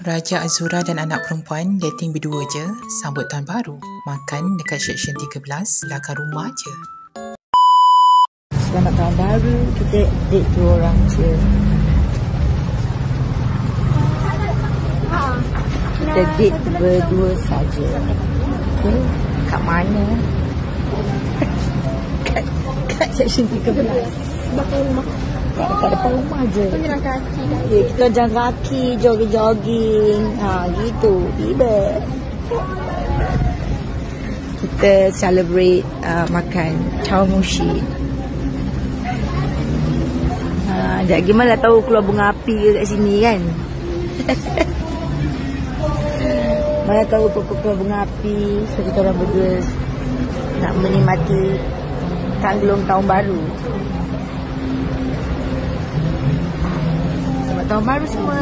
Raja Azura dan anak perempuan dating berdua je, sambut tahun baru. Makan dekat Seksyen 13, belakang rumah je. Selamat tahun baru, kita date 2 orang je. Kita date berdua saja. Okay. Kat mana? kat Seksyen 13. Belakang rumah. Kat depan rumah je. Kita jalan kaki. Ya, kita jalan kaki, jogging-jogging. Gitu. Tiba. Kita celebrate makan Chow Mushi. Gimana tahu keluar bunga api ke kat sini kan? Mana tahu keluar bunga api. So kita orang berdua nak menikmati tangglung tahun baru. Selamat tahun baru semua.